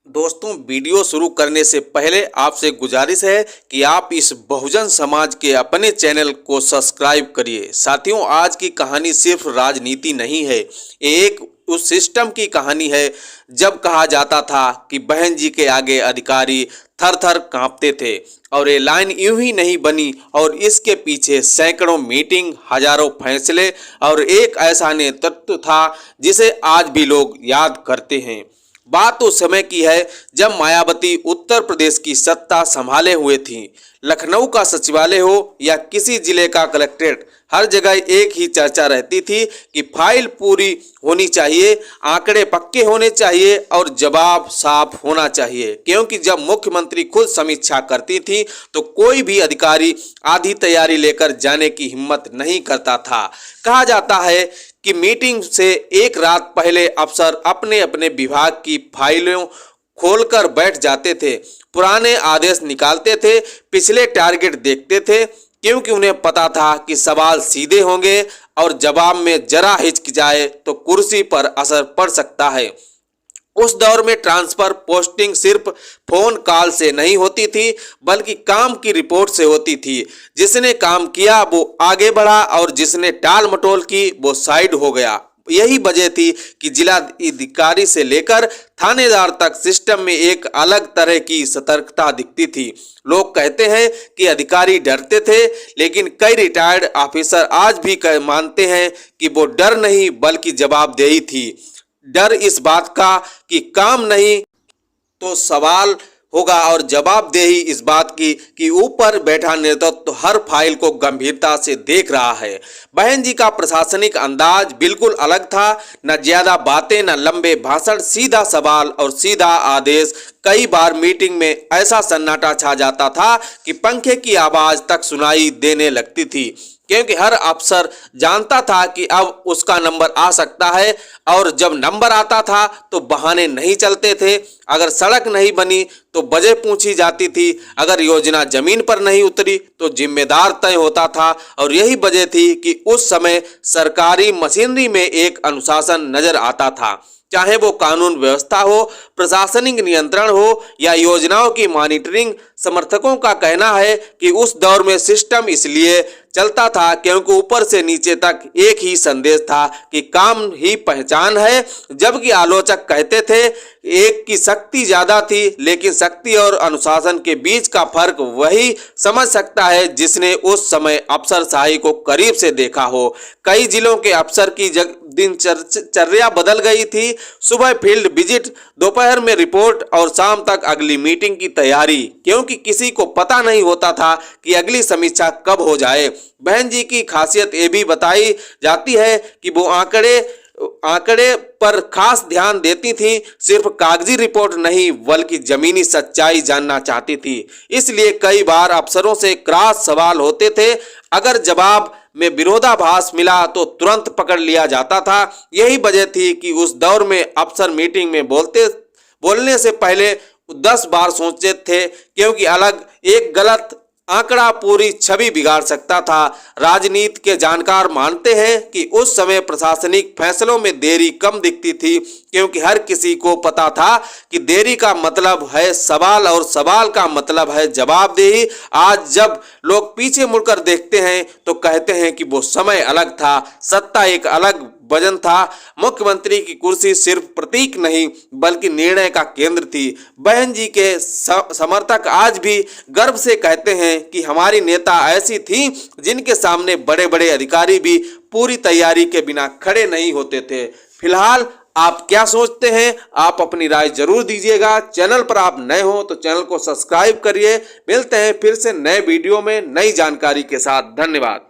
दोस्तों, वीडियो शुरू करने से पहले आपसे गुजारिश है कि आप इस बहुजन समाज के अपने चैनल को सब्सक्राइब करिए। साथियों, आज की कहानी सिर्फ राजनीति नहीं है, एक उस सिस्टम की कहानी है जब कहा जाता था कि बहन जी के आगे अधिकारी थर थर कांपते थे। और ये लाइन यूं ही नहीं बनी और इसके पीछे सैकड़ों मीटिंग, हजारों फैसले और एक ऐसा नेतृत्व था जिसे आज भी लोग याद करते हैं। बात उस समय की है जब मायावती उत्तर प्रदेश की सत्ता संभाले हुए थी। लखनऊ का सचिवालय हो या किसी जिले का कलेक्ट्रेट, हर जगह एक ही चर्चा रहती थी कि फाइल पूरी होनी चाहिए, आंकड़े पक्के होने चाहिए और जवाब साफ होना चाहिए। क्योंकि जब मुख्यमंत्री खुद समीक्षा करती थी तो कोई भी अधिकारी आधी तैयारी लेकर जाने की हिम्मत नहीं करता था। कहा जाता है कि मीटिंग से एक रात पहले अफसर अपने अपने विभाग की फाइलों खोलकर बैठ जाते थे, पुराने आदेश निकालते थे, पिछले टारगेट देखते थे, क्योंकि उन्हें पता था कि सवाल सीधे होंगे और जवाब में जरा हिचकिचाए तो कुर्सी पर असर पड़ सकता है। उस दौर में ट्रांसफर पोस्टिंग सिर्फ फोन कॉल से नहीं होती थी, बल्कि काम की रिपोर्ट से होती थी। जिसने काम किया वो आगे बढ़ा और जिसने टाल मटोल की वो साइड हो गया। यही वजह थी कि जिला अधिकारी से लेकर थानेदार तक सिस्टम में एक अलग तरह की सतर्कता दिखती थी। लोग कहते हैं कि अधिकारी डरते थे, लेकिन कई रिटायर्ड ऑफिसर आज भी मानते हैं कि वो डर नहीं बल्कि जवाबदेही थी। डर इस बात का कि काम नहीं तो सवाल होगा और जवाबदेही इस बात की कि ऊपर बैठा नेतृत्व हर फाइल को गंभीरता से देख रहा है। बहन जी का प्रशासनिक अंदाज बिल्कुल अलग था, न ज्यादा बातें न लंबे भाषण, सीधा सवाल और सीधा आदेश। कई बार मीटिंग में ऐसा सन्नाटा छा जाता था कि पंखे की आवाज तक सुनाई देने लगती थी, क्योंकि हर अफसर जानता था कि अब उसका नंबर आ सकता है। और जब नंबर आता था तो बहाने नहीं चलते थे। अगर सड़क नहीं बनी तो वजह पूछी जाती थी, अगर योजना जमीन पर नहीं उतरी तो जिम्मेदार तय होता था। और यही वजह थी कि उस समय सरकारी मशीनरी में एक अनुशासन नजर आता था, चाहे वो कानून व्यवस्था हो, प्रशासनिक नियंत्रण हो या योजनाओं की मॉनिटरिंग। समर्थकों का कहना है कि उस दौर में सिस्टम इसलिए चलता था क्योंकि ऊपर से नीचे तक एक ही संदेश था कि काम ही पहचान है। जबकि आलोचक कहते थे एक की शक्ति ज्यादा थी, लेकिन शक्ति और अनुशासन के बीच का फर्क वही समझ सकता है जिसने उस समय अफसरशाही को करीब से देखा हो। कई जिलों के अफसर की दिनचर्या बदल गई थी। सुबह फील्ड विजिट, दोपहर में रिपोर्ट और शाम तक अगली मीटिंग की तैयारी, क्योंकि किसी को पता नहीं होता था कि अगली समीक्षा कब हो जाए। बहन जी की खासियत ये भी बताई जाती है कि वो आंकड़े पर खास ध्यान देती थी, सिर्फ कागजी रिपोर्ट नहीं बल्कि जमीनी सच्चाई जानना चाहती थी। इसलिए कई बार अफसरों से क्रॉस सवाल होते थे, अगर जवाब में विरोधाभास मिला तो तुरंत पकड़ लिया जाता था। यही वजह थी कि उस दौर में अफसर मीटिंग में बोलने से पहले 10 बार सोचते थे, क्योंकि अलग एक गलत आंकड़ा पूरी छवि बिगाड़ सकता था। राजनीति के जानकार मानते हैं कि उस समय प्रशासनिक फैसलों में देरी कम दिखती थी, क्योंकि हर किसी को पता था कि देरी का मतलब है सवाल और सवाल का मतलब है जवाबदेही। आज जब लोग पीछे मुड़कर देखते हैं तो कहते हैं कि वो समय अलग था, सत्ता एक अलग वजन था। मुख्यमंत्री की कुर्सी सिर्फ प्रतीक नहीं बल्कि निर्णय का केंद्र थी। बहन जी के समर्थक आज भी गर्व से कहते हैं कि हमारी नेता ऐसी थी जिनके सामने बड़े बड़े अधिकारी भी पूरी तैयारी के बिना खड़े नहीं होते थे। फिलहाल आप क्या सोचते हैं? आप अपनी राय जरूर दीजिएगा। चैनल पर आप नए हो तो चैनल को सब्सक्राइब करिए। मिलते हैं फिर से नए वीडियो में नई जानकारी के साथ। धन्यवाद।